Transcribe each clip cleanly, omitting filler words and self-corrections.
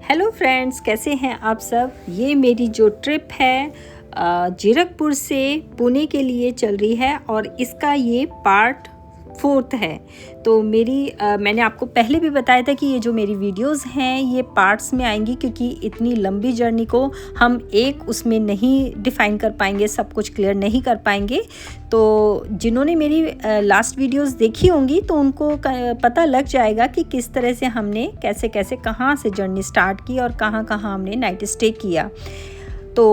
Hello friends, कैसे हैं आप सब। ये मेरी जो ट्रिप है जीरकपुर से पुणे के लिए चल रही है और इसका ये पार्ट 4 है। तो मैंने आपको पहले भी बताया था कि ये जो मेरी वीडियोस हैं ये पार्ट्स में आएंगी, क्योंकि इतनी लंबी जर्नी को हम एक उसमें नहीं डिफ़ाइन कर पाएंगे, सब कुछ क्लियर नहीं कर पाएंगे। तो जिन्होंने मेरी लास्ट वीडियोस देखी होंगी तो उनको पता लग जाएगा कि किस तरह से हमने कैसे कैसे कहाँ से जर्नी स्टार्ट की और कहाँ कहाँ हमने नाइट स्टे किया। तो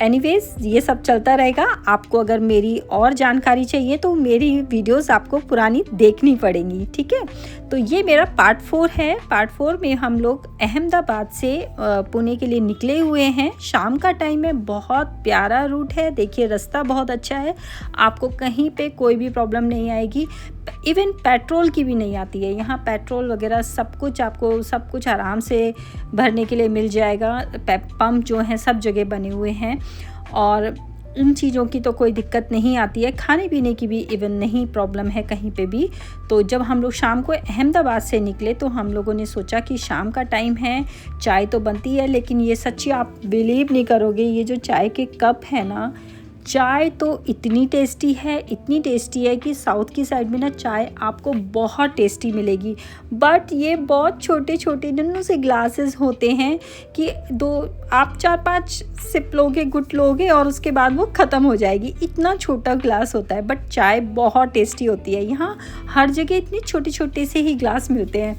एनीवेज़ ये सब चलता रहेगा। आपको अगर मेरी और जानकारी चाहिए तो मेरी वीडियोस आपको पुरानी देखनी पड़ेंगी, ठीक है। तो ये मेरा पार्ट 4 है। पार्ट 4 में हम लोग अहमदाबाद से पुणे के लिए निकले हुए हैं। शाम का टाइम है, बहुत प्यारा रूट है। देखिए रास्ता बहुत अच्छा है, आपको कहीं पे कोई भी प्रॉब्लम नहीं आएगी। इवन पेट्रोल की भी नहीं आती है यहाँ। पेट्रोल वगैरह सब कुछ आराम से भरने के लिए मिल जाएगा। पंप जो हैं सब जगह बने हुए हैं और इन चीज़ों की तो कोई दिक्कत नहीं आती है। खाने पीने की भी इवन नहीं प्रॉब्लम है कहीं पे भी। तो जब हम लोग शाम को अहमदाबाद से निकले तो हम लोगों ने सोचा कि शाम का टाइम है, चाय तो बनती है, लेकिन ये सच्ची आप बिलीव नहीं करोगे, ये जो चाय के कप है ना, चाय तो इतनी टेस्टी है कि साउथ की साइड में ना चाय आपको बहुत टेस्टी मिलेगी। बट ये बहुत छोटे छोटे नन्नू से ग्लासेस होते हैं कि आप 4-5 सिप लोगे, गुट लोगे और उसके बाद वो ख़त्म हो जाएगी। इतना छोटा ग्लास होता है, बट चाय बहुत टेस्टी होती है। यहाँ हर जगह इतने छोटे छोटे से ही ग्लास मिलते हैं,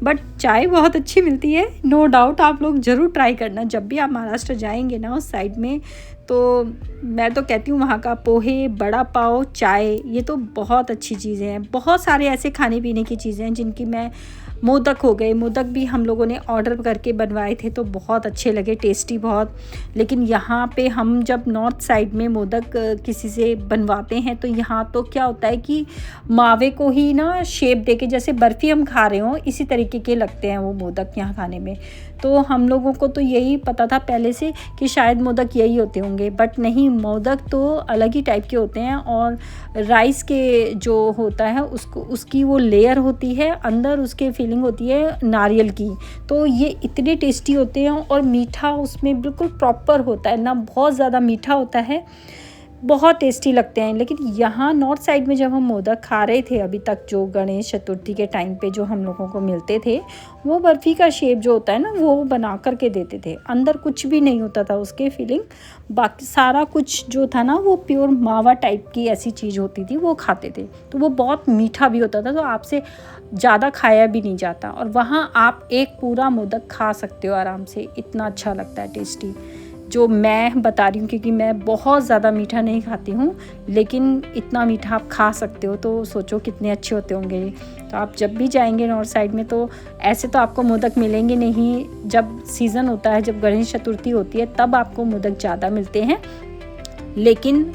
बट चाय बहुत अच्छी मिलती है। नो डाउट आप लोग ज़रूर ट्राई करना जब भी आप महाराष्ट्र जाएंगे ना उस साइड में। तो मैं तो कहती हूँ वहाँ का पोहे, बड़ा पाव, चाय, ये तो बहुत अच्छी चीज़ें हैं। बहुत सारे ऐसे खाने पीने की चीज़ें हैं जिनकी मोदक हो गए, मोदक भी हम लोगों ने ऑर्डर करके बनवाए थे तो बहुत अच्छे लगे, टेस्टी बहुत। लेकिन यहाँ पे हम जब नॉर्थ साइड में मोदक किसी से बनवाते हैं तो यहाँ तो क्या होता है कि मावे को ही ना शेप देके, जैसे बर्फ़ी हम खा रहे हों इसी तरीके के लगते हैं वो मोदक यहाँ खाने में। तो हम लोगों को तो यही पता था पहले से कि शायद मोदक यही होते होंगे, बट नहीं, मोदक तो अलग ही टाइप के होते हैं। और राइस के जो होता है उसकी वो लेयर होती है, अंदर उसके फीलिंग होती है नारियल की। तो ये इतने टेस्टी होते हैं और मीठा उसमें बिल्कुल प्रॉपर होता है, ना बहुत ज़्यादा मीठा होता है, बहुत टेस्टी लगते हैं। लेकिन यहाँ नॉर्थ साइड में जब हम मोदक खा रहे थे अभी तक, जो गणेश चतुर्थी के टाइम पे जो हम लोगों को मिलते थे, वो बर्फ़ी का शेप जो होता है ना वो बना करके देते थे। अंदर कुछ भी नहीं होता था उसके फीलिंग, बाकी सारा कुछ जो था ना वो प्योर मावा टाइप की ऐसी चीज़ होती थी, वो खाते थे। तो वो बहुत मीठा भी होता था, तो आपसे ज़्यादा खाया भी नहीं जाता। और वहाँ आप एक पूरा मोदक खा सकते हो आराम से, इतना अच्छा लगता है, टेस्टी। जो मैं बता रही हूँ, क्योंकि मैं बहुत ज़्यादा मीठा नहीं खाती हूँ, लेकिन इतना मीठा आप खा सकते हो, तो सोचो कितने अच्छे होते होंगे। तो आप जब भी जाएंगे नॉर्थ साइड में तो ऐसे तो आपको मोदक मिलेंगे नहीं। जब सीज़न होता है, जब गणेश चतुर्थी होती है, तब आपको मोदक ज़्यादा मिलते हैं। लेकिन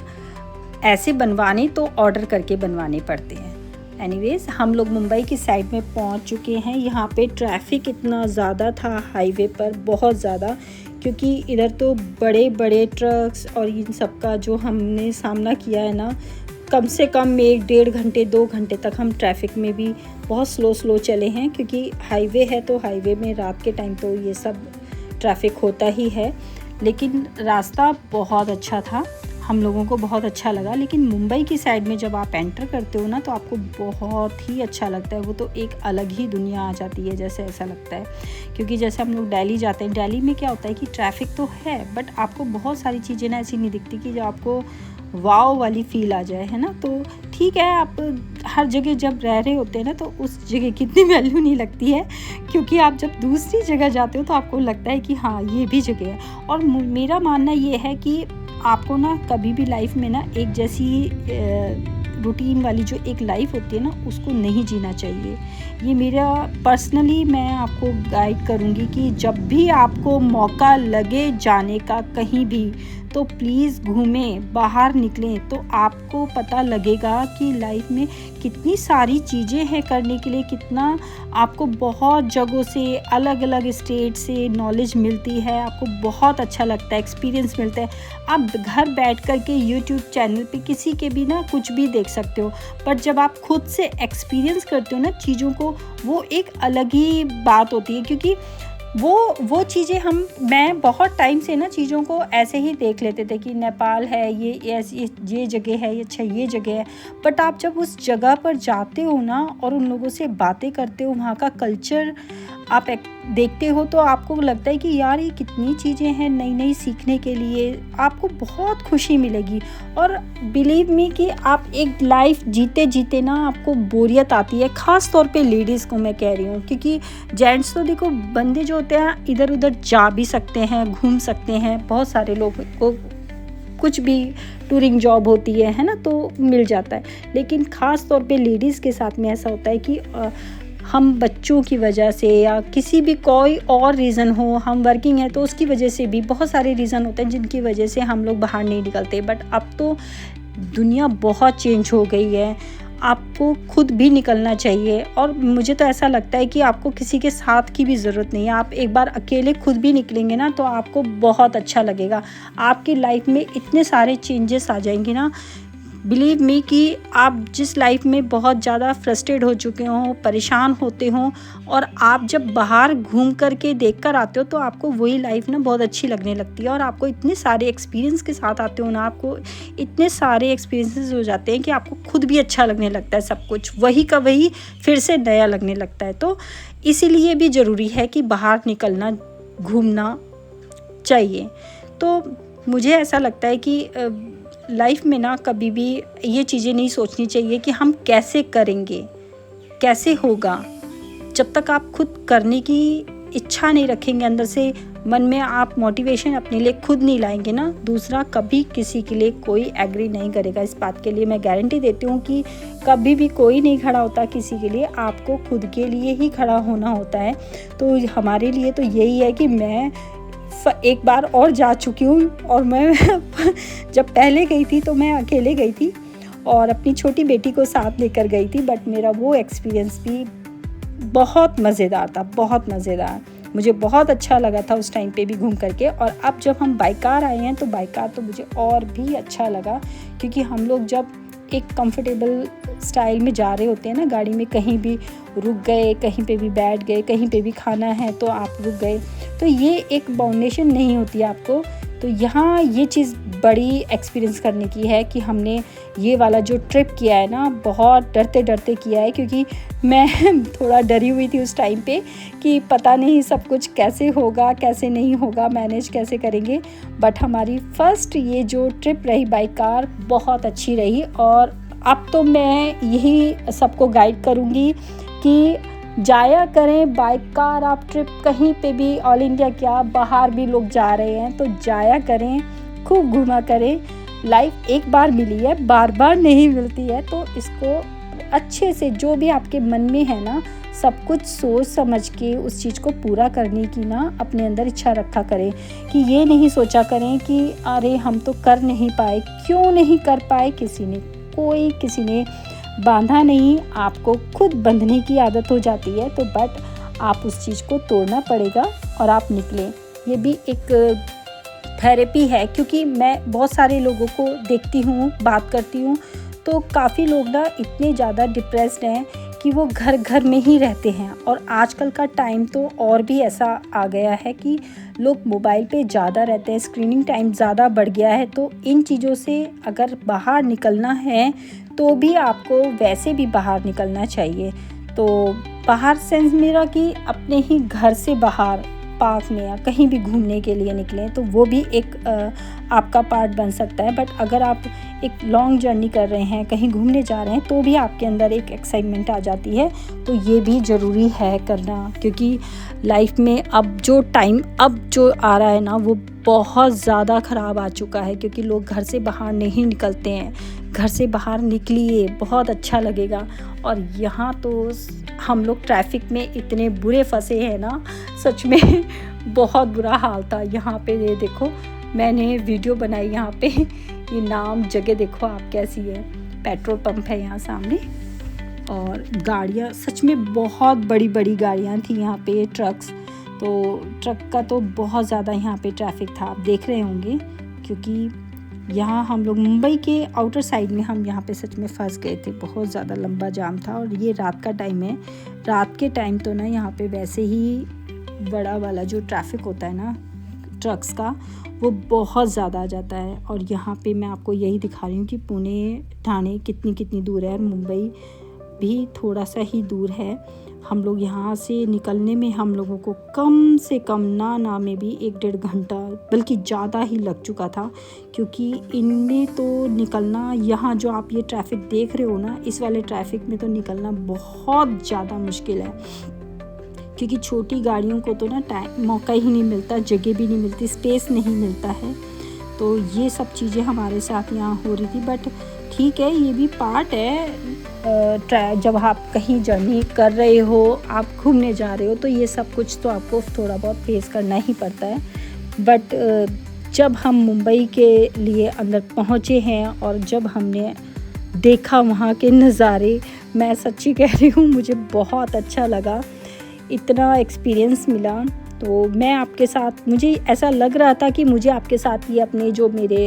ऐसे बनवाने तो ऑर्डर करके बनवाने पड़ते हैं। एनीवेज़ हम लोग मुंबई की साइड में पहुंच चुके हैं। यहाँ पे ट्रैफिक इतना ज़्यादा था हाईवे पर, बहुत ज़्यादा, क्योंकि इधर तो बड़े बड़े ट्रक्स और इन सब का जो हमने सामना किया है ना, कम से कम 1-1.5 घंटे 2 घंटे तक हम ट्रैफिक में भी बहुत स्लो चले हैं। क्योंकि हाईवे है तो हाईवे में रात के टाइम तो ये सब ट्रैफिक होता ही है। लेकिन रास्ता बहुत अच्छा था, हम लोगों को बहुत अच्छा लगा। लेकिन मुंबई की साइड में जब आप एंटर करते हो ना तो आपको बहुत ही अच्छा लगता है। वो तो एक अलग ही दुनिया आ जाती है, जैसे ऐसा लगता है। क्योंकि जैसे हम लोग दिल्ली जाते हैं, दिल्ली में क्या होता है कि ट्रैफिक तो है, बट आपको बहुत सारी चीज़ें ना ऐसी नहीं दिखती कि जो आपको वाव वाली फील आ जाए, है ना। तो ठीक है, आप हर जगह जब रह रहे होते हैं ना तो उस जगह की इतनी वैल्यू नहीं लगती है, क्योंकि आप जब दूसरी जगह जाते हो तो आपको लगता है कि हाँ ये भी जगह है। और मेरा मानना ये है कि आपको ना कभी भी लाइफ में ना एक जैसी रूटीन वाली जो एक लाइफ होती है ना, उसको नहीं जीना चाहिए। ये मेरा पर्सनली मैं आपको गाइड करूँगी कि जब भी आपको मौका लगे जाने का कहीं भी, तो प्लीज़ घूमें, बाहर निकलें, तो आपको पता लगेगा कि लाइफ में कितनी सारी चीज़ें हैं करने के लिए, कितना आपको बहुत जगहों से, अलग अलग स्टेट से नॉलेज मिलती है, आपको बहुत अच्छा लगता है, एक्सपीरियंस मिलता है। आप घर बैठ कर के यूट्यूब चैनल पे किसी के भी ना कुछ भी देख सकते हो, पर जब आप खुद से एक्सपीरियंस करते हो ना चीज़ों को, वो एक अलग ही बात होती है। क्योंकि वो चीज़ें मैं बहुत टाइम से ना चीज़ों को ऐसे ही देख लेते थे कि नेपाल है, ये जगह है, ये अच्छा ये जगह है। बट आप जब उस जगह पर जाते हो ना और उन लोगों से बातें करते हो, वहाँ का कल्चर आप देखते हो, तो आपको लगता है कि यार ये कितनी चीज़ें हैं नई नई सीखने के लिए, आपको बहुत खुशी मिलेगी। और बिलीव मी कि आप एक लाइफ जीते जीते ना आपको बोरियत आती है, ख़ास तौर पे लेडीज़ को मैं कह रही हूँ, क्योंकि जेंट्स तो देखो बंदे जो होते हैं इधर उधर जा भी सकते हैं, घूम सकते हैं, बहुत सारे लोग को कुछ भी टूरिंग जॉब होती है ना, तो मिल जाता है। लेकिन ख़ास तौर पे लेडीज़ के साथ में ऐसा होता है कि हम बच्चों की वजह से या किसी भी कोई और रीज़न हो, हम वर्किंग है तो उसकी वजह से भी बहुत सारे रीज़न होते हैं जिनकी वजह से हम लोग बाहर नहीं निकलते। बट अब तो दुनिया बहुत चेंज हो गई है, आपको खुद भी निकलना चाहिए। और मुझे तो ऐसा लगता है कि आपको किसी के साथ की भी ज़रूरत नहीं है, आप एक बार अकेले खुद भी निकलेंगे ना तो आपको बहुत अच्छा लगेगा। आपकी लाइफ में इतने सारे चेंजेस आ जाएंगे ना, बिलीव मी कि आप जिस लाइफ में बहुत ज़्यादा फ्रस्ट्रेट हो चुके हों, परेशान होते हों, और आप जब बाहर घूम कर के देख कर आते हो तो आपको वही लाइफ ना बहुत अच्छी लगने लगती है। और आपको इतने सारे एक्सपीरियंस के साथ आते हो ना, आपको इतने सारे एक्सपीरियंसेस हो जाते हैं कि आपको खुद भी अच्छा लगने लगता है, सब कुछ वही का वही फिर से नया लगने लगता है। तो इसीलिए भी ज़रूरी है कि बाहर निकलना, घूमना चाहिए। तो मुझे ऐसा लगता है कि लाइफ में ना कभी भी ये चीज़ें नहीं सोचनी चाहिए कि हम कैसे करेंगे, कैसे होगा। जब तक आप खुद करने की इच्छा नहीं रखेंगे अंदर से, मन में आप मोटिवेशन अपने लिए खुद नहीं लाएंगे ना, दूसरा कभी किसी के लिए कोई एग्री नहीं करेगा। इस बात के लिए मैं गारंटी देती हूँ कि कभी भी कोई नहीं खड़ा होता किसी के लिए, आपको खुद के लिए ही खड़ा होना होता है। तो हमारे लिए तो यही है कि मैं एक बार और जा चुकी हूँ, और मैं जब पहले गई थी तो मैं अकेले गई थी और अपनी छोटी बेटी को साथ लेकर गई थी। बट मेरा वो एक्सपीरियंस भी बहुत मज़ेदार था, बहुत मज़ेदार, मुझे बहुत अच्छा लगा था उस टाइम पे भी घूम करके। और अब जब हम बाई कार आए हैं तो बाई कार तो मुझे और भी अच्छा लगा, क्योंकि हम लोग जब एक कंफर्टेबल स्टाइल में जा रहे होते हैं ना गाड़ी में, कहीं भी रुक गए, कहीं पे भी बैठ गए, कहीं पे भी खाना है तो आप रुक गए, तो ये एक बाउंडेशन नहीं होती आपको। तो यहाँ ये चीज़ बड़ी एक्सपीरियंस करने की है कि हमने ये वाला जो ट्रिप किया है ना, बहुत डरते डरते किया है, क्योंकि मैं थोड़ा डरी हुई थी उस टाइम पे कि पता नहीं सब कुछ कैसे होगा, कैसे नहीं होगा, मैनेज कैसे करेंगे। बट हमारी फ़र्स्ट ये जो ट्रिप रही बाई कार बहुत अच्छी रही। और अब तो मैं यही सबको गाइड करूँगी कि जाया करें बाइक कार, आप ट्रिप कहीं पे भी, ऑल इंडिया क्या बाहर भी लोग जा रहे हैं तो जाया करें, खूब घूमा करें। लाइफ एक बार मिली है, बार बार नहीं मिलती है, तो इसको अच्छे से जो भी आपके मन में है ना, सब कुछ सोच समझ के उस चीज़ को पूरा करने की ना अपने अंदर इच्छा रखा करें। कि ये नहीं सोचा करें कि अरे हम तो कर नहीं पाए, क्यों नहीं कर पाए, किसी ने बांधा नहीं, आपको खुद बंधने की आदत हो जाती है। तो बट आप उस चीज़ को तोड़ना पड़ेगा और आप निकलें। ये भी एक थेरेपी है, क्योंकि मैं बहुत सारे लोगों को देखती हूँ, बात करती हूँ, तो काफ़ी लोग ना इतने ज़्यादा डिप्रेस्ड हैं कि वो घर घर में ही रहते हैं। और आजकल का टाइम तो और भी ऐसा आ गया है कि लोग मोबाइल पे ज़्यादा रहते हैं, स्क्रीनिंग टाइम ज़्यादा बढ़ गया है। तो इन चीज़ों से अगर बाहर निकलना है तो भी आपको वैसे भी बाहर निकलना चाहिए। तो बाहर सेंस मेरा कि अपने ही घर से बाहर पार्क में या कहीं भी घूमने के लिए निकलें, तो वो भी एक आपका पार्ट बन सकता है। बट अगर आप एक लॉन्ग जर्नी कर रहे हैं, कहीं घूमने जा रहे हैं, तो भी आपके अंदर एक एक्साइटमेंट आ जाती है। तो ये भी ज़रूरी है करना, क्योंकि लाइफ में अब जो आ रहा है ना, वो बहुत ज़्यादा ख़राब आ चुका है, क्योंकि लोग घर से बाहर नहीं निकलते हैं। घर से बाहर निकलिए, बहुत अच्छा लगेगा। और यहाँ तो हम लोग ट्रैफिक में इतने बुरे फंसे हैं ना, सच में बहुत बुरा हाल था। यहाँ पे ये देखो, मैंने वीडियो बनाई यहाँ पे, ये नाम जगह देखो आप कैसी है, पेट्रोल पंप है यहाँ सामने, और गाड़ियाँ सच में बहुत बड़ी बड़ी गाड़ियाँ थी यहाँ पे, ट्रक्स। तो ट्रक का तो बहुत ज़्यादा यहाँ पे ट्रैफिक था, आप देख रहे होंगे, क्योंकि यहाँ हम लोग मुंबई के आउटर साइड में हम यहाँ पे सच में फंस गए थे, बहुत ज़्यादा लंबा जाम था। और ये रात का टाइम है, रात के टाइम तो ना यहाँ पे वैसे ही बड़ा वाला जो ट्रैफिक होता है ना ट्रक्स का, वो बहुत ज़्यादा आ जाता है। और यहाँ पे मैं आपको यही दिखा रही हूँ कि पुणे ठाणे कितनी दूर है, और मुंबई भी थोड़ा सा ही दूर है। हम लोग यहाँ से निकलने में हम लोगों को कम से कम ना में भी 1-1.5 घंटा बल्कि ज़्यादा ही लग चुका था, क्योंकि इनमें तो निकलना, यहाँ जो आप ये ट्रैफिक देख रहे हो ना, इस वाले ट्रैफिक में तो निकलना बहुत ज़्यादा मुश्किल है, क्योंकि छोटी गाड़ियों को तो ना मौका ही नहीं मिलता, जगह भी नहीं मिलती, स्पेस नहीं मिलता है। तो ये सब चीज़ें हमारे साथ यहाँ हो रही थी। बट ठीक है, ये भी पार्ट है, जब आप कहीं जर्नी कर रहे हो, आप घूमने जा रहे हो, तो ये सब कुछ तो आपको थोड़ा बहुत फेस करना ही पड़ता है। बट जब हम मुंबई के लिए अंदर पहुँचे हैं और जब हमने देखा वहाँ के नज़ारे, मैं सच्ची कह रही हूँ, मुझे बहुत अच्छा लगा, इतना एक्सपीरियंस मिला। तो मैं आपके साथ, मुझे ऐसा लग रहा था कि मुझे आपके साथ ये अपने जो मेरे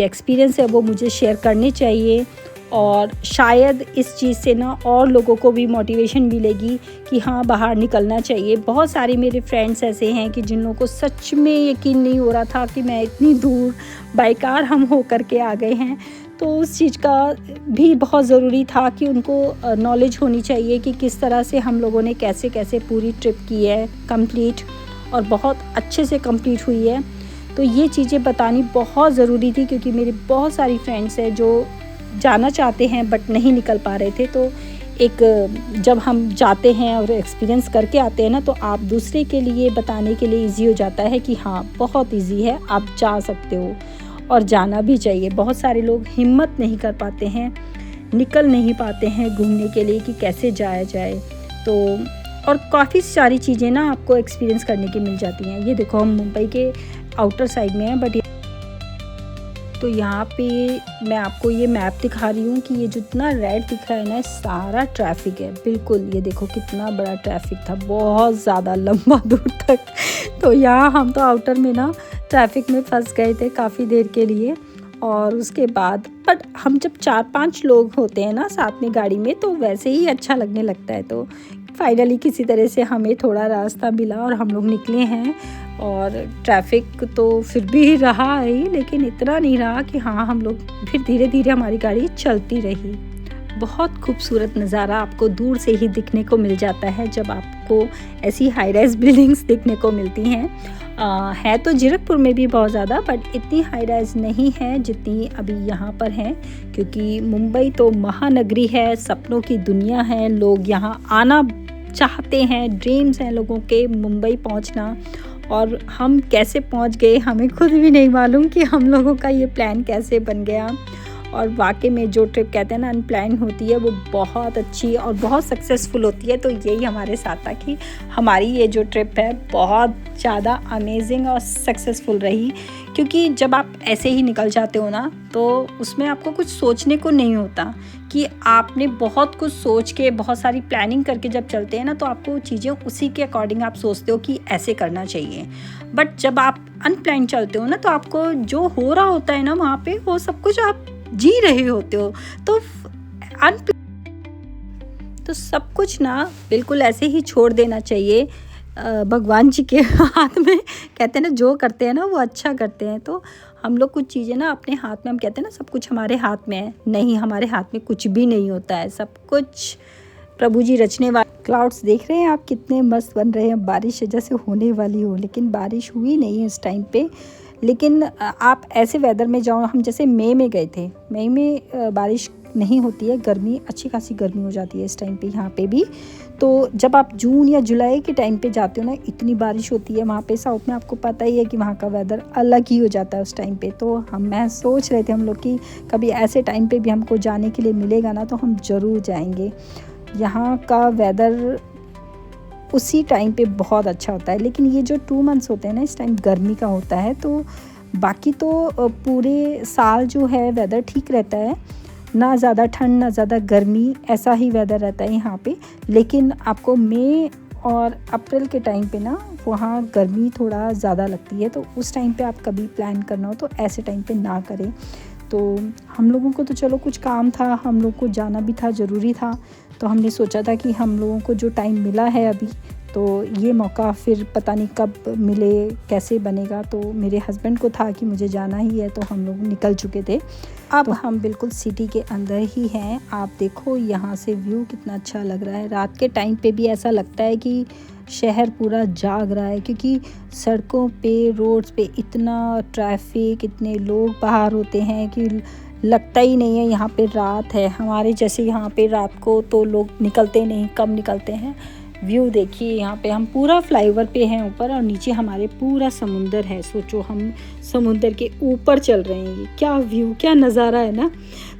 एक्सपीरियंस है वो मुझे शेयर करने चाहिए, और शायद इस चीज़ से ना और लोगों को भी मोटिवेशन मिलेगी कि हाँ, बाहर निकलना चाहिए। बहुत सारे मेरे फ्रेंड्स ऐसे हैं कि जिन लोगों को सच में यकीन नहीं हो रहा था कि मैं इतनी दूर बाई कार हम हो कर के आ गए हैं। तो उस चीज़ का भी बहुत ज़रूरी था कि उनको नॉलेज होनी चाहिए कि किस तरह से हम लोगों ने कैसे कैसे पूरी ट्रिप की है कंप्लीट, और बहुत अच्छे से कंप्लीट हुई है। तो ये चीज़ें बतानी बहुत ज़रूरी थी, क्योंकि मेरी बहुत सारी फ्रेंड्स हैं जो जाना चाहते हैं बट नहीं निकल पा रहे थे। तो जब हम जाते हैं और एक्सपीरियंस करके आते हैं ना, तो आप दूसरे के लिए बताने के लिए ईजी हो जाता है कि हाँ, बहुत ईजी है, आप जा सकते हो, और जाना भी चाहिए। बहुत सारे लोग हिम्मत नहीं कर पाते हैं, निकल नहीं पाते हैं घूमने के लिए कि कैसे जाया जाए। तो और काफ़ी सारी चीज़ें ना आपको एक्सपीरियंस करने की मिल जाती हैं। ये देखो, हम मुंबई के आउटर साइड में हैं, बट तो यहाँ पे मैं आपको ये मैप दिखा रही हूँ कि ये जितना रेड दिख रहा है ना, सारा ट्रैफिक है। बिल्कुल, ये देखो कितना बड़ा ट्रैफिक था, बहुत ज़्यादा लंबा दूर तक। तो यहाँ हम तो आउटर में ना ट्रैफिक में फंस गए थे काफ़ी देर के लिए। और उसके बाद बट हम जब 4-5 लोग होते हैं ना साथ में गाड़ी में, तो वैसे ही अच्छा लगने लगता है। तो फाइनली किसी तरह से हमें थोड़ा रास्ता मिला और हम लोग निकले हैं। और ट्रैफिक तो फिर भी रहा ही, लेकिन इतना नहीं रहा कि हाँ, हम लोग फिर धीरे धीरे हमारी गाड़ी चलती रही। बहुत खूबसूरत नज़ारा आपको दूर से ही दिखने को मिल जाता है जब आपको ऐसी हाई राइज बिल्डिंग्स दिखने को मिलती हैं। है तो जीरकपुर में भी बहुत ज़्यादा, बट इतनी हाई राइज नहीं है जितनी अभी यहाँ पर है, क्योंकि मुंबई तो महानगरी है, सपनों की दुनिया है, लोग यहाँ आना चाहते हैं, ड्रीम्स हैं लोगों के मुंबई पहुँचना। और हम कैसे पहुँच गए, हमें खुद भी नहीं मालूम कि हम लोगों का ये प्लान कैसे बन गया। और वाकई में जो ट्रिप कहते हैं ना अनप्लान होती है, वो बहुत अच्छी और बहुत सक्सेसफुल होती है। तो यही हमारे साथ था कि हमारी ये जो ट्रिप है बहुत ज़्यादा अमेजिंग और सक्सेसफुल रही, क्योंकि जब आप ऐसे ही निकल जाते हो ना, तो उसमें आपको कुछ सोचने को नहीं होता कि आपने बहुत कुछ सोच के, बहुत सारी प्लानिंग करके जब चलते हैं ना, तो आपको चीज़ें उसी के अकॉर्डिंग आप सोचते हो कि ऐसे करना चाहिए। बट जब आप अनप्लान चलते हो ना, तो आपको जो हो रहा होता है ना वहाँ पे, वो सब कुछ आप जी रहे होते हो। तो सब कुछ ना बिल्कुल ऐसे ही छोड़ देना चाहिए भगवान जी के हाथ में। कहते हैं ना, जो करते हैं ना वो अच्छा करते हैं। तो हम लोग कुछ चीज़ें ना अपने हाथ में, हम कहते हैं ना सब कुछ हमारे हाथ में है, नहीं, हमारे हाथ में कुछ भी नहीं होता है, सब कुछ प्रभु जी रचने वाले। क्लाउड्स देख रहे हैं आप कितने मस्त बन रहे हैं, बारिश जैसे होने वाली हो, लेकिन बारिश हुई नहीं है इस टाइम पे। लेकिन आप ऐसे वेदर में जाओ, हम जैसे मई में गए थे, मई में बारिश नहीं होती है, गर्मी, अच्छी खासी गर्मी हो जाती है इस टाइम पे यहाँ पे भी। तो जब आप जून या जुलाई के टाइम पे जाते हो ना, इतनी बारिश होती है वहाँ पे। साउथ में आपको पता ही है कि वहाँ का वेदर अलग ही हो जाता है उस टाइम पे। तो मैं सोच रहे थे हम लोग कि कभी ऐसे टाइम पे भी हमको जाने के लिए मिलेगा ना, तो हम ज़रूर जाएंगे। यहाँ का वेदर उसी टाइम पे बहुत अच्छा होता है, लेकिन ये जो 2 मंथ्स होते हैं ना, इस टाइम गर्मी का होता है। तो बाकी तो पूरे साल जो है वेदर ठीक रहता है, ना ज़्यादा ठंड ना ज़्यादा गर्मी, ऐसा ही वेदर रहता है यहाँ पे। लेकिन आपको मई और अप्रैल के टाइम पे ना वहाँ गर्मी थोड़ा ज़्यादा लगती है। तो उस टाइम पे आप कभी प्लान करना हो तो ऐसे टाइम पे ना करें। तो हम लोगों को तो चलो कुछ काम था, हम लोग को जाना भी था, ज़रूरी था, तो हमने सोचा था कि हम लोगों को जो टाइम मिला है अभी, तो ये मौका फिर पता नहीं कब मिले, कैसे बनेगा। तो मेरे हस्बैंड को था कि मुझे जाना ही है, तो हम लोग निकल चुके थे। अब हम बिल्कुल सिटी के अंदर ही हैं। आप देखो यहाँ से व्यू कितना अच्छा लग रहा है। रात के टाइम पे भी ऐसा लगता है कि शहर पूरा जाग रहा है, क्योंकि सड़कों पे, रोड्स पे इतना ट्रैफिक, इतने लोग बाहर होते हैं कि लगता ही नहीं है यहाँ पे रात है। हमारे जैसे यहाँ पे रात को तो लोग निकलते नहीं, कम निकलते हैं। व्यू देखिए, यहाँ पे हम पूरा फ्लाईओवर पे हैं ऊपर, और नीचे हमारे पूरा समुंदर है। सोचो हम समुंदर के ऊपर चल रहे हैं। ये क्या व्यू, क्या नज़ारा है ना।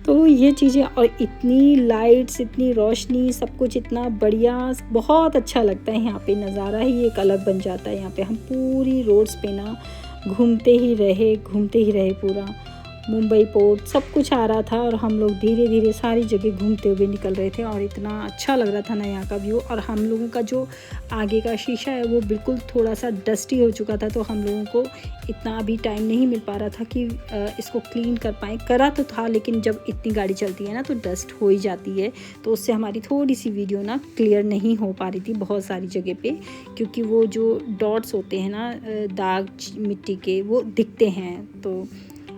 तो ये चीज़ें, और इतनी लाइट्स, इतनी रोशनी, सब कुछ इतना बढ़िया, बहुत अच्छा लगता है। यहाँ पे नज़ारा ही एक अलग बन जाता है। यहाँ पे हम पूरी रोड्स पे ना घूमते ही रहे पूरा मुंबई पोर्ट सब कुछ आ रहा था, और हम लोग धीरे धीरे सारी जगह घूमते हुए निकल रहे थे। और इतना अच्छा लग रहा था ना यहाँ का व्यू। और हम लोगों का जो आगे का शीशा है वो बिल्कुल थोड़ा सा डस्टी हो चुका था, तो हम लोगों को इतना अभी टाइम नहीं मिल पा रहा था कि इसको क्लीन कर पाएँ। करा तो था, लेकिन जब इतनी गाड़ी चलती है ना तो डस्ट हो ही जाती है, तो उससे हमारी थोड़ी सी वीडियो ना क्लियर नहीं हो पा रही थी बहुत सारी जगह पे, क्योंकि वो जो डॉट्स होते हैं ना दाग मिट्टी के, वो दिखते हैं। तो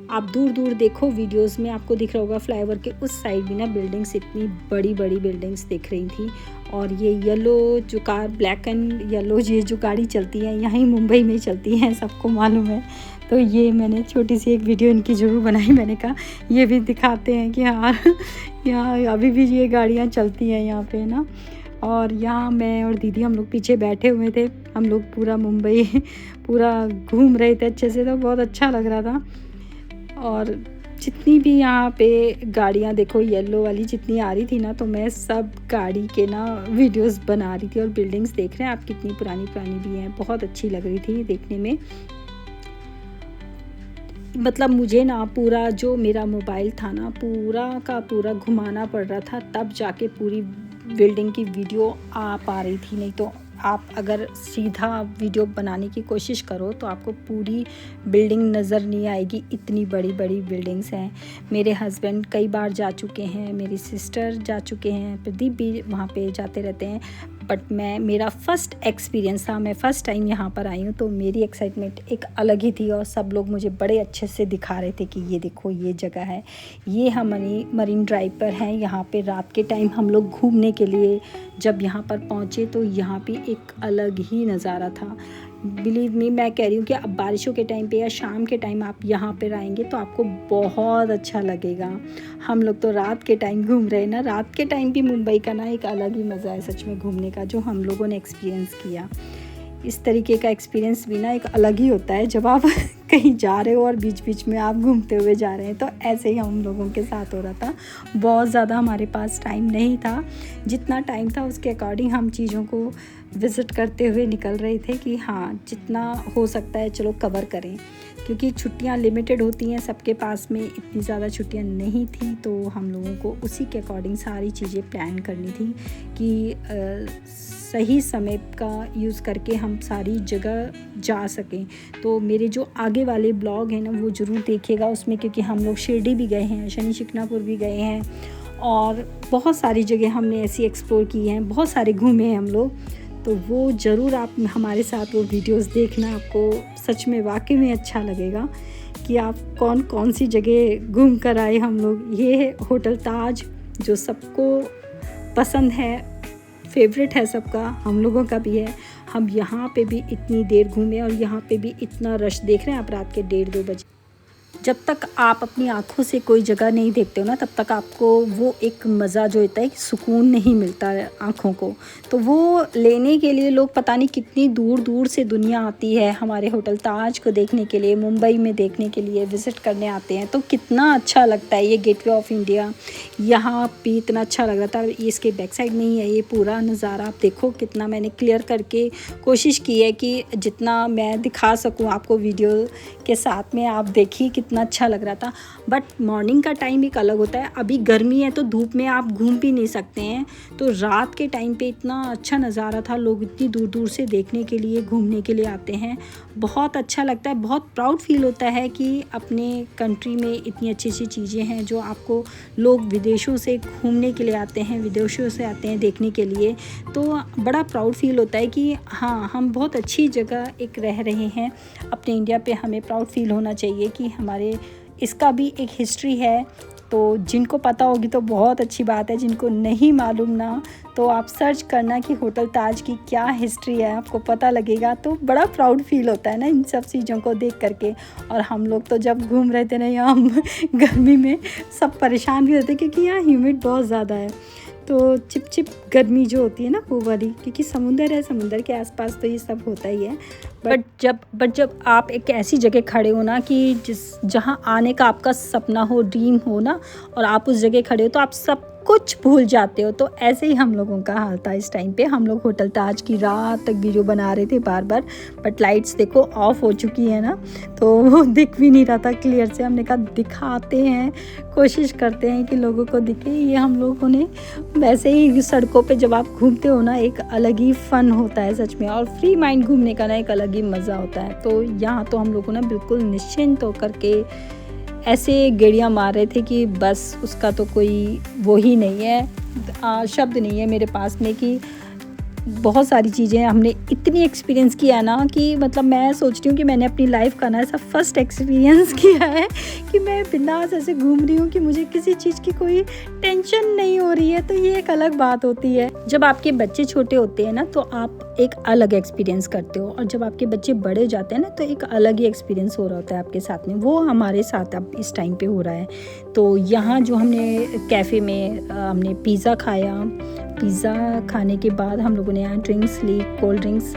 आप दूर दूर देखो वीडियोस में, आपको दिख रहा होगा फ्लाईओवर के उस साइड भी ना बिल्डिंग्स, इतनी बड़ी बड़ी बिल्डिंग्स दिख रही थी। और ये येलो जो कार, ब्लैक एंड येलो, ये जो गाड़ी चलती है यहाँ ही मुंबई में चलती है, सबको मालूम है। तो ये मैंने छोटी सी एक वीडियो इनकी ज़रूर बनाई। मैंने कहा ये भी दिखाते हैं कि हाँ यहाँ अभी भी ये गाड़ियाँ चलती हैं यहाँ पे ना। और यहाँ मैं और दीदी हम लोग पीछे बैठे हुए थे। हम लोग पूरा मुंबई पूरा घूम रहे थे अच्छे से, तो बहुत अच्छा लग रहा था। और जितनी भी यहाँ पे गाड़ियाँ देखो येलो वाली जितनी आ रही थी ना, तो मैं सब गाड़ी के ना वीडियोस बना रही थी। और बिल्डिंग्स देख रहे हैं आप कितनी पुरानी पुरानी भी हैं, बहुत अच्छी लग रही थी देखने में। मतलब मुझे ना पूरा जो मेरा मोबाइल था ना पूरा का पूरा घुमाना पड़ रहा था, तब जाके पूरी बिल्डिंग की वीडियो आ पा रही थी। नहीं तो आप अगर सीधा वीडियो बनाने की कोशिश करो तो आपको पूरी बिल्डिंग नज़र नहीं आएगी, इतनी बड़ी बड़ी बिल्डिंग्स हैं। मेरे हस्बैंड कई बार जा चुके हैं, मेरी सिस्टर जा चुके हैं, प्रदीप भी वहाँ पे जाते रहते हैं। बट मेरा फ़र्स्ट एक्सपीरियंस था, मैं फ़र्स्ट टाइम यहाँ पर आई हूँ, तो मेरी एक्साइटमेंट एक अलग ही थी। और सब लोग मुझे बड़े अच्छे से दिखा रहे थे कि ये देखो ये जगह है। ये हम मरीन ड्राइव पर हैं। यहाँ पे रात के टाइम हम लोग घूमने के लिए जब यहाँ पर पहुँचे तो यहाँ पे एक अलग ही नज़ारा था। बिलीव मी, मैं कह रही हूँ कि अब बारिशों के टाइम पे या शाम के टाइम आप यहाँ पर आएंगे तो आपको बहुत अच्छा लगेगा। हम लोग तो रात के टाइम घूम रहे हैं ना, रात के टाइम भी मुंबई का ना एक अलग ही मज़ा है सच में घूमने का, जो हम लोगों ने एक्सपीरियंस किया। इस तरीके का एक्सपीरियंस भी ना एक अलग ही होता है जब आप कहीं जा रहे हो और बीच बीच में आप घूमते हुए जा रहे हैं। तो ऐसे ही हम लोगों के साथ हो रहा था। बहुत ज़्यादा हमारे पास टाइम नहीं था, जितना टाइम था उसके अकॉर्डिंग हम चीज़ों को विज़िट करते हुए निकल रहे थे कि हाँ जितना हो सकता है चलो कवर करें, क्योंकि छुट्टियां लिमिटेड होती हैं, सबके पास में इतनी ज़्यादा छुट्टियां नहीं थी। तो हम लोगों को उसी के अकॉर्डिंग सारी चीज़ें प्लान करनी थी कि सही समय का यूज़ करके हम सारी जगह जा सकें। तो मेरे जो आगे वाले ब्लॉग हैं ना वो ज़रूर देखिएगा उसमें, क्योंकि हम लोग शिरडी भी गए हैं, शनि शिकनापुर भी गए हैं, और बहुत सारी जगह हमने ऐसी एक्सप्लोर की हैं, बहुत सारे घूमे हैं हम लोग। तो वो ज़रूर आप हमारे साथ वो वीडियोस देखना, आपको सच में वाकई में अच्छा लगेगा कि आप कौन कौन सी जगह घूम कर आए हम लोग। ये है होटल ताज, जो सबको पसंद है, फेवरेट है सबका, हम लोगों का भी है। हम यहाँ पे भी इतनी देर घूमे और यहाँ पे भी इतना रश देख रहे हैं आप रात के 1:30-2 बजे। जब तक आप अपनी आँखों से कोई जगह नहीं देखते हो ना, तब तक आपको वो एक मज़ा जो होता है, सुकून नहीं मिलता है आँखों को। तो वो लेने के लिए लोग पता नहीं कितनी दूर दूर से दुनिया आती है हमारे होटल ताज को देखने के लिए, मुंबई में देखने के लिए विज़िट करने आते हैं। तो कितना अच्छा लगता है। ये गेटवे ऑफ इंडिया यहाँ भी इतना अच्छा लग रहा था। इसके बैक साइड में ही है ये पूरा नज़ारा। आप देखो कितना मैंने क्लियर करके कोशिश की है कि जितना मैं दिखा सकूँ आपको वीडियो के साथ में, आप देखिए कितना कितना अच्छा लग रहा था। बट मॉर्निंग का टाइम एक अलग होता है, अभी गर्मी है तो धूप में आप घूम भी नहीं सकते हैं, तो रात के टाइम पे इतना अच्छा नज़ारा था। लोग इतनी दूर दूर से देखने के लिए, घूमने के लिए आते हैं। बहुत अच्छा लगता है, बहुत प्राउड फील होता है कि अपने कंट्री में इतनी अच्छी अच्छी चीज़ें हैं जो आपको लोग विदेशों से घूमने के लिए आते हैं, विदेशों से आते हैं देखने के लिए। तो बड़ा प्राउड फील होता है कि हाँ, हम बहुत अच्छी जगह एक रह रहे हैं अपने इंडिया पे। हमें प्राउड फील होना चाहिए कि हमारे इसका भी एक हिस्ट्री है। तो जिनको पता होगी तो बहुत अच्छी बात है, जिनको नहीं मालूम ना तो आप सर्च करना कि होटल ताज की क्या हिस्ट्री है, आपको पता लगेगा। तो बड़ा प्राउड फील होता है ना इन सब चीज़ों को देख करके। और हम लोग तो जब घूम रहे थे ना यहाँ गर्मी में सब परेशान भी होते क्योंकि यहाँ ह्यूमिड बहुत ज़्यादा है, तो चिपचिप गर्मी जो होती है ना वो वाली, क्योंकि समुंदर है, समुंदर के आसपास तो ये सब होता ही है। बट जब आप एक ऐसी जगह खड़े हो ना कि जहाँ आने का आपका सपना हो, ड्रीम हो ना, और आप उस जगह खड़े हो तो आप सब कुछ भूल जाते हो। तो ऐसे ही हम लोगों का हाल था इस टाइम पे। हम लोग होटल ताज की रात तक वीडियो बना रहे थे बार बार, बट लाइट्स देखो ऑफ हो चुकी है ना, तो वो दिख भी नहीं रहा था क्लियर से। हमने कहा दिखाते हैं, कोशिश करते हैं कि लोगों को दिखे। ये हम लोगों ने वैसे ही सड़कों पे जब आप घूमते हो ना एक अलग ही फ़न होता है सच में, और फ्री माइंड घूमने का ना एक अलग ही मज़ा होता है। तो यहाँ तो हम लोगों ने बिल्कुल निश्चिंत होकर के ऐसे गेड़ियाँ मार रहे थे कि बस उसका तो कोई वो ही नहीं है, शब्द नहीं है मेरे पास में कि बहुत सारी चीज़ें हमने इतनी एक्सपीरियंस किया ना कि मतलब मैं सोच रही हूँ कि मैंने अपनी लाइफ का ना ऐसा फर्स्ट एक्सपीरियंस किया है कि मैं बिंदास ऐसे घूम रही हूँ कि मुझे किसी चीज़ की कोई टेंशन नहीं हो रही है। तो ये एक अलग बात होती है। जब आपके बच्चे छोटे होते हैं ना तो आप एक अलग एक्सपीरियंस करते हो, और जब आपके बच्चे बड़े हो जाते हैं ना तो एक अलग ही एक्सपीरियंस हो रहा होता है आपके साथ में। वो हमारे साथ अब इस टाइम पे हो रहा है। तो यहाँ जो हमने कैफ़े में हमने पिज़्ज़ा खाया, पिज़्ज़ा खाने के बाद हम लोगों ने यहाँ ड्रिंक्स ली, कोल्ड ड्रिंक्स,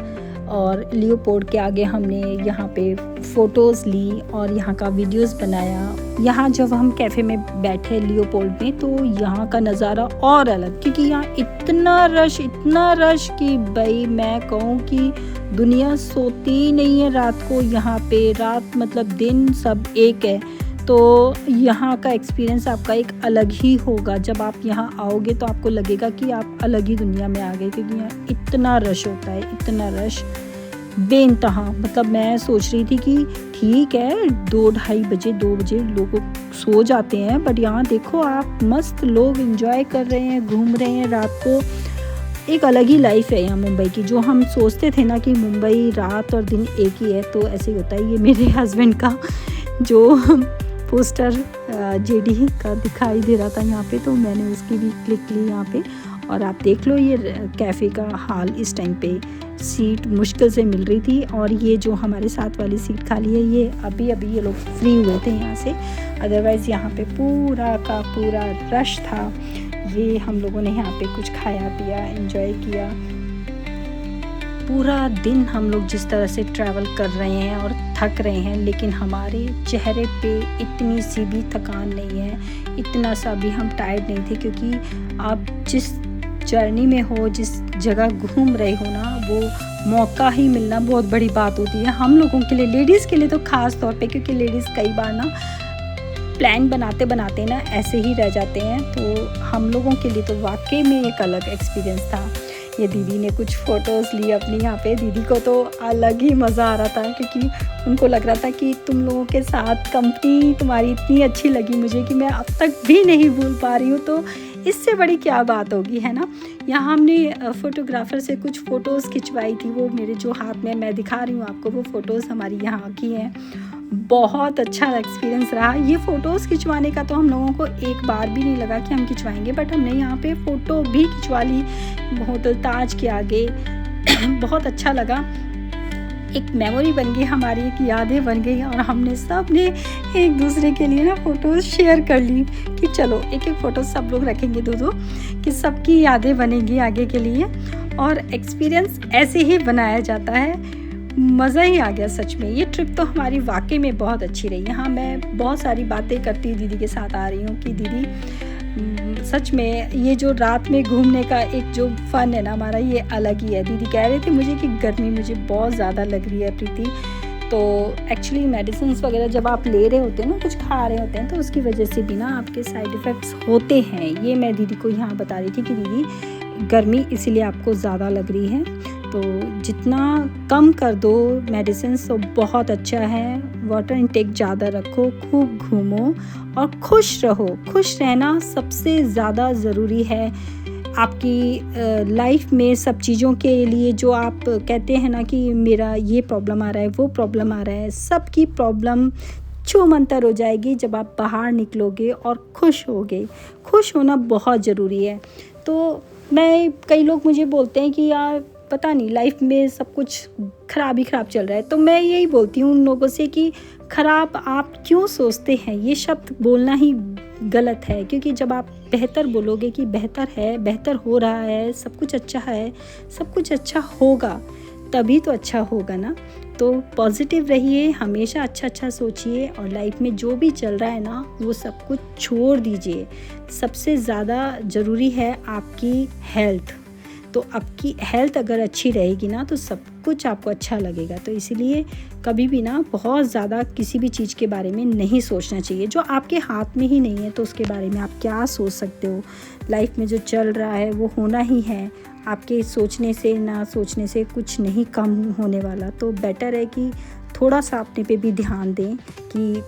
और लियोपोल्ड के आगे हमने यहाँ पे फ़ोटोज़ ली और यहाँ का वीडियोस बनाया। यहाँ जब हम कैफ़े में बैठे लियोपोल्ड में तो यहाँ का नज़ारा और अलग, क्योंकि यहाँ इतना रश कि भाई मैं कहूँ कि दुनिया सोती नहीं है रात को यहाँ पे। रात मतलब दिन सब एक है। तो यहाँ का एक्सपीरियंस आपका एक अलग ही होगा। जब आप यहाँ आओगे तो आपको लगेगा कि आप अलग ही दुनिया में आ गए, क्योंकि यहाँ इतना रश होता है, इतना रश बेइंतहा। मतलब मैं सोच रही थी कि ठीक है 2-2:30 बजे 2 बजे लोग सो जाते हैं, बट यहाँ देखो आप मस्त लोग एंजॉय कर रहे हैं, घूम रहे हैं रात को। एक अलग ही लाइफ है यहाँ मुंबई की। जो हम सोचते थे ना कि मुंबई रात और दिन एक ही है, तो ऐसे ही होता है। ये मेरे हस्बैंड का जो पोस्टर जेडी का दिखाई दे रहा था यहाँ पे, तो मैंने उसकी भी क्लिक ली यहाँ पे। और आप देख लो ये कैफ़े का हाल इस टाइम पे। सीट मुश्किल से मिल रही थी, और ये जो हमारे साथ वाली सीट खाली है ये अभी ये लोग फ्री हुए थे यहाँ से, अदरवाइज़ यहाँ पे पूरा का पूरा रश था। ये हम लोगों ने यहाँ पे कुछ खाया पिया, एंजॉय किया। पूरा दिन हम लोग जिस तरह से ट्रैवल कर रहे हैं और थक रहे हैं, लेकिन हमारे चेहरे पे इतनी सी भी थकान नहीं है, इतना सा भी हम टायर्ड नहीं थे। क्योंकि आप जिस जर्नी में हो, जिस जगह घूम रहे हो ना, वो मौका ही मिलना बहुत बड़ी बात होती है हम लोगों के लिए, लेडीज़ के लिए तो ख़ास तौर पे। क्योंकि लेडीज़ कई बार ना प्लान बनाते बनाते ना ऐसे ही रह जाते हैं। तो हम लोगों के लिए तो वाकई में एक अलग एक्सपीरियंस था। ये दीदी ने कुछ फ़ोटोज़ ली अपनी यहाँ पे। दीदी को तो अलग ही मज़ा आ रहा था, क्योंकि उनको लग रहा था कि तुम लोगों के साथ कंपनी तुम्हारी इतनी अच्छी लगी मुझे कि मैं अब तक भी नहीं भूल पा रही हूँ। तो इससे बड़ी क्या बात होगी, है ना। यहाँ हमने फ़ोटोग्राफ़र से कुछ फ़ोटोज़ खिंचवाई थी। वो मेरे जो हाथ में मैं दिखा रही हूँ आपको, वो फ़ोटोज़ हमारी यहाँ की हैं। बहुत अच्छा एक्सपीरियंस रहा। ये फ़ोटोज़ खिंचवाने का तो हम लोगों को एक बार भी नहीं लगा कि हम खिंचवाएंगे, बट हमने यहाँ पे फ़ोटो भी खिंचवा ली होटल ताज के आगे। बहुत अच्छा लगा, एक मेमोरी बन गई हमारी, एक यादें बन गई। और हमने सब ने एक दूसरे के लिए ना फ़ोटोज़ शेयर कर ली कि चलो एक फ़ोटो सब लोग रखेंगे दो कि सबकी यादें बनेंगी आगे के लिए। और एक्सपीरियंस ऐसे ही बनाया जाता है। मज़ा ही आ गया सच में। ये ट्रिप तो हमारी वाकई में बहुत अच्छी रही। यहाँ मैं बहुत सारी बातें करती दीदी के साथ आ रही हूँ कि दीदी सच में ये जो रात में घूमने का एक जो फ़न है ना हमारा, ये अलग ही है। दीदी कह रहे थे मुझे कि गर्मी मुझे बहुत ज़्यादा लग रही है प्रीति, तो एक्चुअली मेडिसिन्स वगैरह जब आप ले रहे होते हैं ना, कुछ खा रहे होते हैं, तो उसकी वजह से भी ना आपके साइड इफ़ेक्ट्स होते हैं। ये मैं दीदी को यहाँ बता रही थी कि दीदी गर्मी इसीलिए आपको ज़्यादा लग रही है, तो जितना कम कर दो मेडिसिन्स तो बहुत अच्छा है। वाटर इनटेक ज़्यादा रखो, खूब घूमो और खुश रहो। खुश रहना सबसे ज़्यादा ज़रूरी है आपकी लाइफ में। सब चीज़ों के लिए जो आप कहते हैं ना कि मेरा ये प्रॉब्लम आ रहा है, वो प्रॉब्लम आ रहा है, सबकी प्रॉब्लम छूमंतर हो जाएगी जब आप बाहर निकलोगे और खुश होगे। खुश होना बहुत ज़रूरी है। तो कई लोग मुझे बोलते हैं कि यार पता नहीं लाइफ में सब कुछ ख़राब ही ख़राब चल रहा है, तो मैं यही बोलती हूँ उन लोगों से कि ख़राब आप क्यों सोचते हैं। ये शब्द बोलना ही गलत है, क्योंकि जब आप बेहतर बोलोगे कि बेहतर है, बेहतर हो रहा है, सब कुछ अच्छा है, सब कुछ अच्छा होगा, तभी तो अच्छा होगा ना। तो पॉजिटिव रहिए, हमेशा अच्छा सोचिए और लाइफ में जो भी चल रहा है ना वो सब कुछ छोड़ दीजिए। सबसे ज़्यादा ज़रूरी है आपकी हेल्थ। तो आपकी हेल्थ अगर अच्छी रहेगी ना तो सब कुछ आपको अच्छा लगेगा। तो इसीलिए कभी भी ना बहुत ज़्यादा किसी भी चीज़ के बारे में नहीं सोचना चाहिए। जो आपके हाथ में ही नहीं है तो उसके बारे में आप क्या सोच सकते हो। लाइफ में जो चल रहा है वो होना ही है। आपके सोचने से ना सोचने से कुछ नहीं कम होने वाला। तो बेटर है कि थोड़ा सा अपने पे भी ध्यान दें कि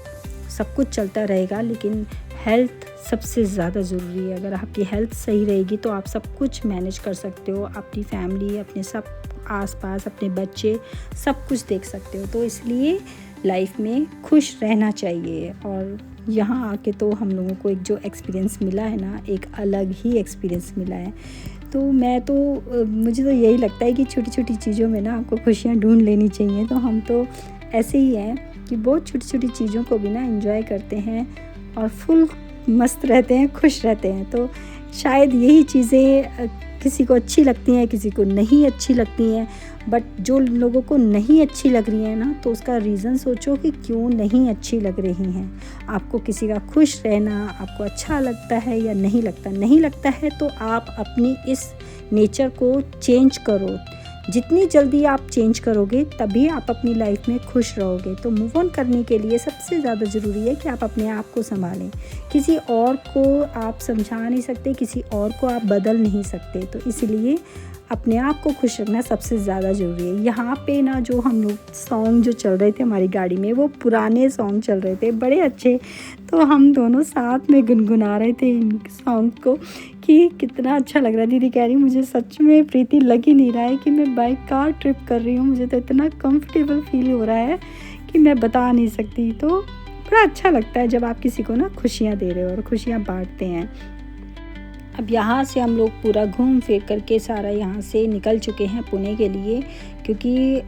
सब कुछ चलता रहेगा, लेकिन हेल्थ सबसे ज़्यादा ज़रूरी है। अगर आपकी हेल्थ सही रहेगी तो आप सब कुछ मैनेज कर सकते हो, अपनी फैमिली, अपने सब आसपास, अपने बच्चे, सब कुछ देख सकते हो। तो इसलिए लाइफ में खुश रहना चाहिए। और यहाँ आके तो हम लोगों को एक जो एक्सपीरियंस मिला है ना, एक अलग ही एक्सपीरियंस मिला है। तो मुझे तो यही लगता है कि छोटी छोटी चीज़ों में ना आपको खुशियाँ ढूंढ लेनी चाहिए। तो हम तो ऐसे ही हैं कि बहुत छोटी छोटी चीज़ों को भी ना एंजॉय करते हैं और फुल मस्त रहते हैं, खुश रहते हैं। तो शायद यही चीज़ें किसी को अच्छी लगती हैं, किसी को नहीं अच्छी लगती हैं। बट जो लोगों को नहीं अच्छी लग रही है ना, तो उसका रीज़न सोचो कि क्यों नहीं अच्छी लग रही हैं। आपको किसी का खुश रहना आपको अच्छा लगता है या नहीं लगता? नहीं लगता है तो आप अपनी इस नेचर को चेंज करो। जितनी जल्दी आप चेंज करोगे तभी आप अपनी लाइफ में खुश रहोगे। तो मूव ऑन करने के लिए सबसे ज़्यादा ज़रूरी है कि आप अपने आप को संभालें। किसी और को आप समझा नहीं सकते, किसी और को आप बदल नहीं सकते। तो इसलिए अपने आप को खुश रखना सबसे ज़्यादा ज़रूरी है। यहाँ पे ना जो हम लोग सॉन्ग जो चल रहे थे हमारी गाड़ी में, वो पुराने सॉन्ग चल रहे थे बड़े अच्छे। तो हम दोनों साथ में गुनगुना रहे थे इन सॉन्ग को कि कितना अच्छा लग रहा है। दीदी कह रही मुझे सच में प्रीति लग ही नहीं रहा है कि मैं बाइक कार ट्रिप कर रही हूँ। मुझे तो इतना कंफर्टेबल फील हो रहा है कि मैं बता नहीं सकती। तो बड़ा अच्छा लगता है जब आप किसी को ना खुशियाँ दे रहे हो और खुशियाँ बांटते हैं। अब यहाँ से हम लोग पूरा घूम फिर करके सारा यहाँ से निकल चुके हैं पुणे के लिए, क्योंकि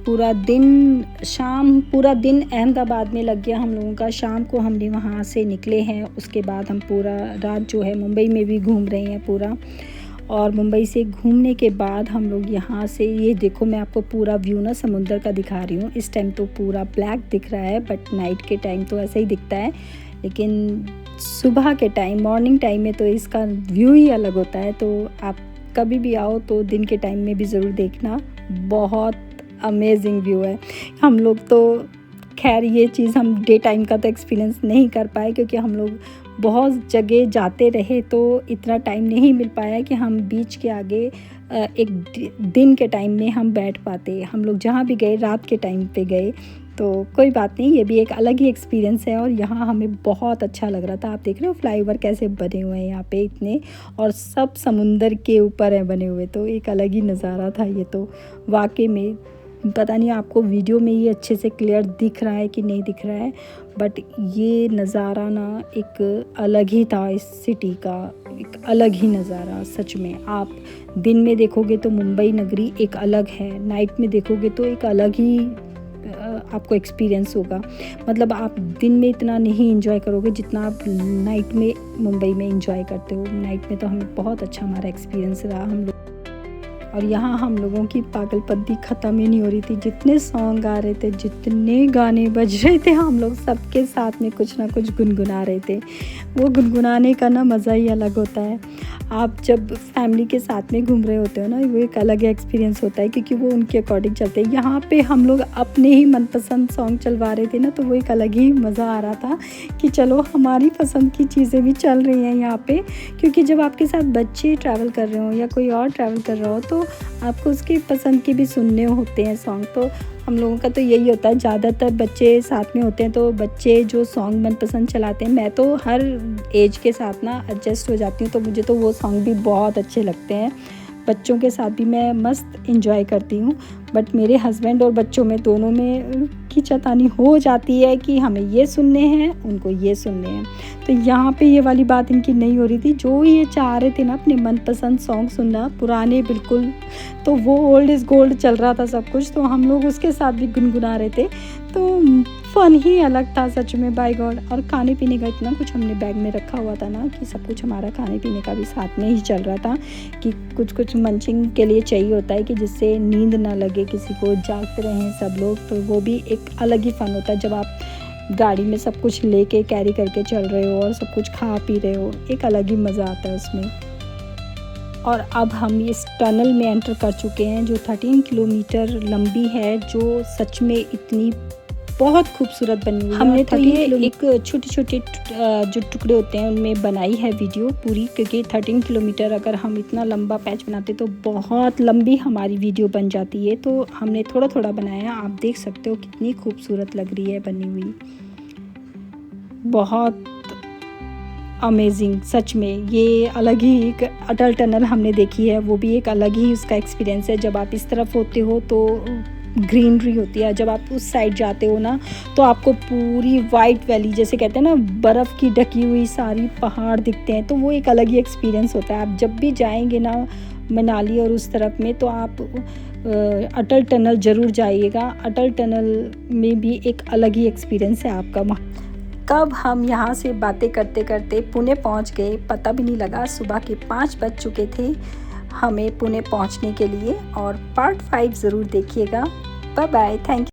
पूरा दिन अहमदाबाद में लग गया हम लोगों का। शाम को हमने वहाँ से निकले हैं, उसके बाद हम पूरा रात जो है मुंबई में भी घूम रहे हैं पूरा। और मुंबई से घूमने के बाद हम लोग यहाँ से, ये देखो मैं आपको पूरा व्यू ना समुंदर का दिखा रही हूँ। इस टाइम तो पूरा ब्लैक दिख रहा है, बट नाइट के टाइम तो ऐसा ही दिखता है, लेकिन सुबह के टाइम, मॉर्निंग टाइम में तो इसका व्यू ही अलग होता है। तो आप कभी भी आओ तो दिन के टाइम में भी ज़रूर देखना, बहुत अमेजिंग व्यू है। हम लोग तो खैर ये चीज़ हम डे टाइम का तो एक्सपीरियंस नहीं कर पाए, क्योंकि हम लोग बहुत जगह जाते रहे तो इतना टाइम नहीं मिल पाया कि हम बीच के आगे एक दिन के टाइम में हम बैठ पाते। हम लोग जहाँ भी गए रात के टाइम पे गए, तो कोई बात नहीं, ये भी एक अलग ही एक्सपीरियंस है। और यहाँ हमें बहुत अच्छा लग रहा था। आप देख रहे हो फ्लाईओवर कैसे बने हुए हैं यहाँ पे इतने, और सब समुंदर के ऊपर है बने हुए। तो एक अलग ही नज़ारा था ये तो वाकई में। पता नहीं आपको वीडियो में ये अच्छे से क्लियर दिख रहा है कि नहीं दिख रहा है, बट ये नज़ारा ना एक अलग ही था इस सिटी का, एक अलग ही नज़ारा सच में। आप दिन में देखोगे तो मुंबई नगरी एक अलग है, नाइट में देखोगे तो एक अलग ही आपको एक्सपीरियंस होगा। मतलब आप दिन में इतना नहीं एंजॉय करोगे जितना आप नाइट में मुंबई में एंजॉय करते हो। नाइट में तो हमें बहुत अच्छा हमारा एक्सपीरियंस रहा। हम लोग और यहाँ हम लोगों की पागलपंती ख़त्म ही नहीं हो रही थी। जितने सॉन्ग आ रहे थे, जितने गाने बज रहे थे, हम लोग सबके साथ में कुछ ना कुछ गुनगुना रहे थे। वो गुनगुनाने का ना मज़ा ही अलग होता है। आप जब फैमिली के साथ में घूम रहे होते हो ना, वो एक अलग एक्सपीरियंस होता है, क्योंकि वो उनके अकॉर्डिंग चलते हैं। यहाँ पे हम लोग अपने ही मनपसंद सॉन्ग चलवा रहे थे ना, तो वो एक अलग ही मज़ा आ रहा था कि चलो हमारी पसंद की चीज़ें भी चल रही हैं यहाँ पे। क्योंकि जब आपके साथ बच्चे ट्रैवल कर रहे हो या कोई और ट्रैवल कर रहा हो, तो आपको उसकी पसंद के भी सुनने होते हैं सॉन्ग। तो हम लोगों का तो यही होता है, ज़्यादातर बच्चे साथ में होते हैं तो बच्चे जो सॉन्ग मनपसंद चलाते हैं। मैं तो हर एज के साथ ना एडजस्ट हो जाती हूँ, तो मुझे तो वो सॉन्ग भी बहुत अच्छे लगते हैं। बच्चों के साथ भी मैं मस्त इंजॉय करती हूँ, बट मेरे हस्बैंड और बच्चों में दोनों में खींचातानी हो जाती है कि हमें ये सुनने हैं, उनको ये सुनने हैं। तो यहाँ पे ये वाली बात इनकी नहीं हो रही थी। जो ये चाह रहे थे ना अपने मनपसंद सॉन्ग सुनना, पुराने बिल्कुल, तो वो ओल्ड इज़ गोल्ड चल रहा था सब कुछ, तो हम लोग उसके साथ भी गुनगुना रहे थे। तो फ़न ही अलग था सच में, बाय गॉड। और खाने पीने का इतना कुछ हमने बैग में रखा हुआ था ना कि सब कुछ हमारा खाने पीने का भी साथ में ही चल रहा था, कि कुछ मंचिंग के लिए चाहिए होता है कि जिससे नींद ना लगे किसी को, जागते रहें सब लोग। तो वो भी एक अलग ही फ़न होता है जब आप गाड़ी में सब कुछ लेके कैरी करके चल रहे हो और सब कुछ खा पी रहे हो, एक अलग ही मज़ा आता है उसमें। और अब हम इस टनल में एंटर कर चुके हैं जो 13 किलोमीटर लंबी है, जो सच में इतनी बहुत खूबसूरत बनी हुई है। हमने तो ये एक छोटे छोटे जो टुकड़े होते हैं उनमें बनाई है वीडियो पूरी, क्योंकि 13 किलोमीटर अगर हम इतना लंबा पैच बनाते तो बहुत लंबी हमारी वीडियो बन जाती है। तो हमने थोड़ा थोड़ा बनाया, आप देख सकते हो कितनी खूबसूरत लग रही है बनी हुई, बहुत अमेजिंग सच में। ये अलग ही एक अटल टनल हमने देखी है, वो भी एक अलग ही उसका एक्सपीरियंस है। जब आप इस तरफ होते हो तो ग्रीनरी होती है, जब आप उस साइड जाते हो ना तो आपको पूरी वाइट वैली, जैसे कहते हैं ना, बर्फ़ की ढकी हुई सारी पहाड़ दिखते हैं। तो वो एक अलग ही एक्सपीरियंस होता है। आप जब भी जाएंगे ना मनाली और उस तरफ में, तो आप अटल टनल ज़रूर जाइएगा। अटल टनल में भी एक अलग ही एक्सपीरियंस है आपका। कब हम यहाँ से बातें करते करते पुणे पहुँच गए, पता भी नहीं लगा। सुबह के 5 बज चुके थे हमें पुणे पहुँचने के लिए। और पार्ट 5 ज़रूर देखिएगा। Bye bye, thank you.